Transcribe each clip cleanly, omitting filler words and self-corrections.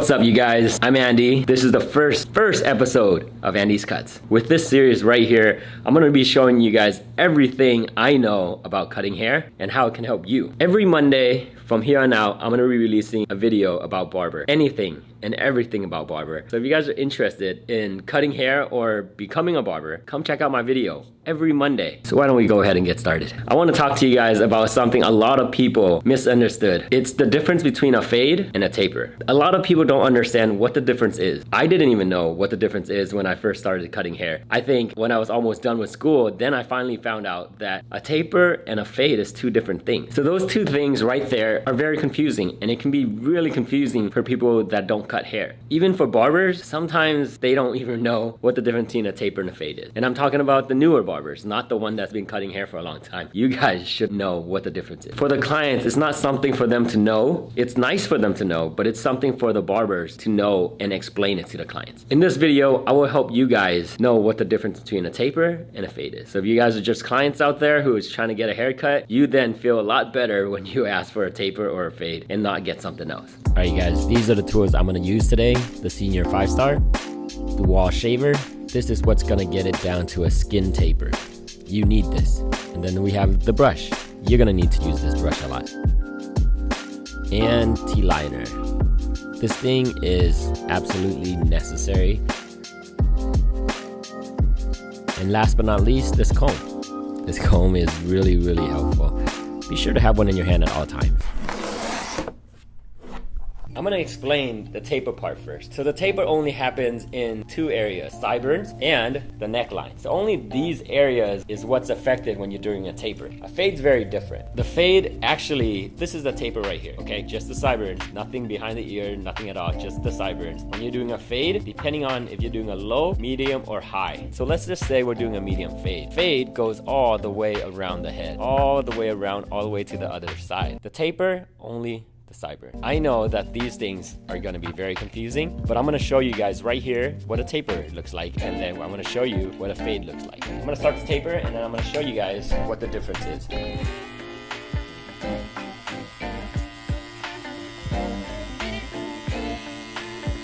What's up, you guys? I'm Andy. This is the first episode of Andy's Cuts. With this series right here, I'm gonna be showing you guys everything I know about cutting hair and how it can help you. Every Monday from here on out, I'm gonna be releasing a video about barber. Anything and everything about barber. So if you guys are interested in cutting hair or becoming a barber, come check out my video every Monday. So why don't we go ahead and get started? I want to talk to you guys about something a lot of people misunderstood. It's the difference between a fade and a taper. A lot of people don't understand what the difference is. I didn't even know what the difference is when I first started cutting hair. I think when I was almost done with school, then I finally found out that a taper and a fade is two different things. So those two things right there are very confusing, and it can be really confusing for people that don't cut hair. Even for barbers, sometimes they don't even know what the difference between a taper and a fade is. And I'm talking about the newer barbers, not the one that's been cutting hair for a long time. You guys should know what the difference is. For the clients, it's not something for them to know. It's nice for them to know, but it's something for the barbers to know and explain it to the clients. In this video, I will help you guys know what the difference between a taper and a fade is. So if you guys are just clients out there who is trying to get a haircut, you then feel a lot better when you ask for a taper or a fade and not get something else. All right, you guys, these are the tools I'm gonna use today. The Senior 5-star, the wall shaver. This is what's gonna get it down to a skin taper. You need this. And then we have the brush. You're gonna need to use this brush a lot. And T-liner. This thing is absolutely necessary. And last but not least, this comb. This comb is really, really helpful. Be sure to have one in your hand at all times. I'm gonna explain the taper part first. So the taper only happens in two areas, sideburns and the neckline. So only these areas is what's affected when you're doing a taper. A fade's very different. The fade, actually, this is the taper right here, okay? Just the sideburns, nothing behind the ear, nothing at all, just the sideburns. When you're doing a fade, depending on if you're doing a low, medium, or high. So let's just say we're doing a medium fade. Fade goes all the way around the head, all the way around, all the way to the other side. The taper, only the sideburn. I know that these things are going to be very confusing, but I'm going to show you guys right here what a taper looks like, and then I'm going to show you what a fade looks like. I'm going to start the taper, and then I'm going to show you guys what the difference is.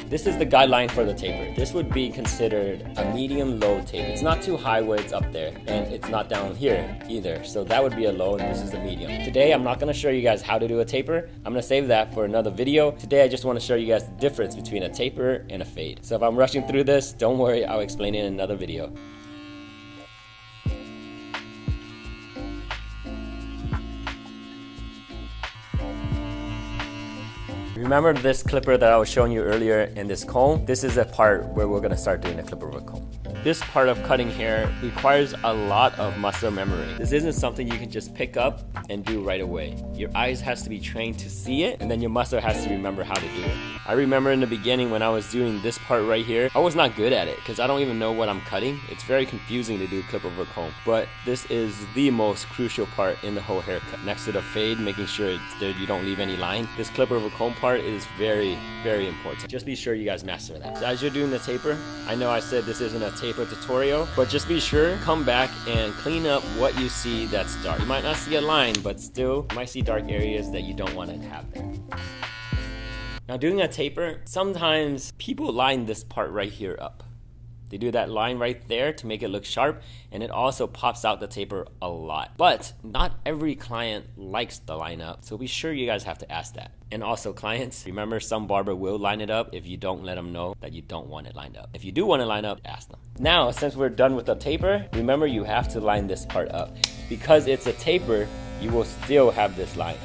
This is the guideline for the taper. This would be considered a medium-low taper. It's not too high where it's up there, and it's not down here either. So that would be a low, and this is the medium. Today, I'm not gonna show you guys how to do a taper. I'm gonna save that for another video. Today, I just wanna show you guys the difference between a taper and a fade. So if I'm rushing through this, don't worry, I'll explain it in another video. Remember this clipper that I was showing you earlier and this comb? This is a part where we're gonna start doing the clipper with comb. This part of cutting hair requires a lot of muscle memory. This isn't something you can just pick up and do right away. Your eyes has to be trained to see it, and then your muscle has to remember how to do it. I remember in the beginning when I was doing this part right here, I was not good at it because I don't even know what I'm cutting. It's very confusing to do clip over comb, but this is the most crucial part in the whole haircut. Next to the fade, making sure you don't leave any line. This clip over comb part is very, very important. Just be sure you guys master that. So as you're doing the taper, I know I said this isn't a taper tutorial, but just be sure, come back and clean up what you see that's dark. You might not see a line, but still, you might see dark areas that you don't want to have there. Now doing a taper, sometimes people line this part right here up. They do that line right there to make it look sharp, and it also pops out the taper a lot. But not every client likes the line up, so be sure you guys have to ask that. And also clients, remember some barber will line it up if you don't let them know that you don't want it lined up. If you do want it lined up, ask them. Now, since we're done with the taper, remember you have to line this part up. Because it's a taper, you will still have this line.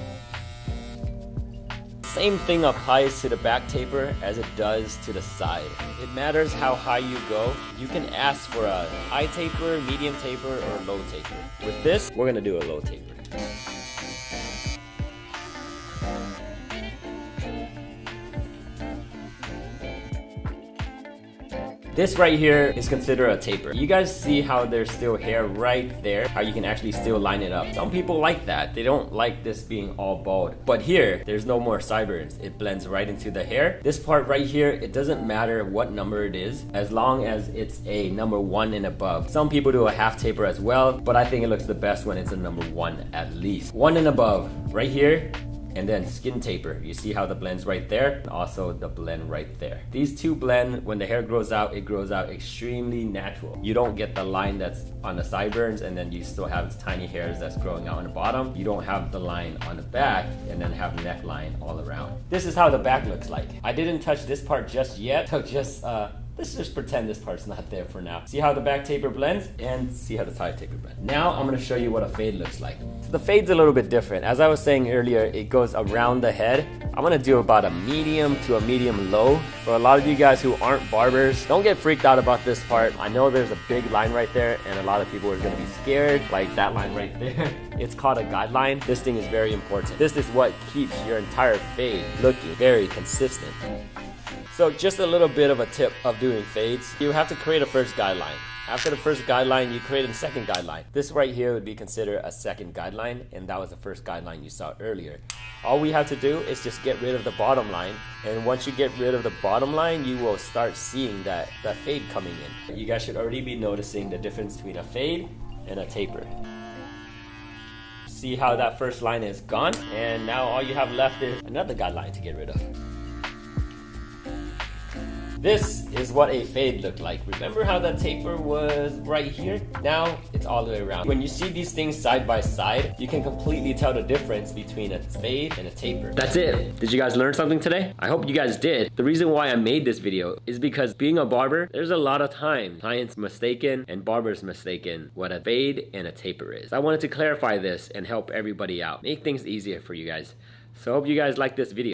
Same thing applies to the back taper as it does to the side. It matters how high you go. You can ask for a high taper, medium taper, or low taper. With this, we're gonna do a low taper. This right here is considered a taper. You guys see how there's still hair right there, how you can actually still line it up. Some people like that. They don't like this being all bald. But here, there's no more sideburns. It blends right into the hair. This part right here, it doesn't matter what number it is, as long as it's a number 1 and above. Some people do a half taper as well, but I think it looks the best when it's a number 1 at least. 1 and above, right here, and then skin taper. You see how the blend's right there, and also the blend right there. These two blend. When the hair grows out, it grows out extremely natural. You don't get the line that's on the sideburns and then you still have tiny hairs that's growing out on the bottom. You don't have the line on the back and then have neckline all around. This is how the back looks like. I didn't touch this part just yet, so let's just pretend this part's not there for now. See how the back taper blends and see how the side taper blends. Now I'm gonna show you what a fade looks like. So the fade's a little bit different. As I was saying earlier, it goes around the head. I'm gonna do about a medium to a medium low. For a lot of you guys who aren't barbers, don't get freaked out about this part. I know there's a big line right there and a lot of people are gonna be scared, like that line right there. It's called a guideline. This thing is very important. This is what keeps your entire fade looking very consistent. So just a little bit of a tip of doing fades. You have to create a first guideline. After the first guideline, you create a second guideline. This right here would be considered a second guideline, and that was the first guideline you saw earlier. All we have to do is just get rid of the bottom line, and once you get rid of the bottom line, you will start seeing that fade coming in. You guys should already be noticing the difference between a fade and a taper. See how that first line is gone, and now all you have left is another guideline to get rid of. This is what a fade looked like. Remember how the taper was right here? Now it's all the way around. When you see these things side by side, you can completely tell the difference between a fade and a taper. That's it. Did you guys learn something today? I hope you guys did. The reason why I made this video is because being a barber, there's a lot of time clients mistaken and barbers mistaken what a fade and a taper is. I wanted to clarify this and help everybody out. Make things easier for you guys. So I hope you guys like this video.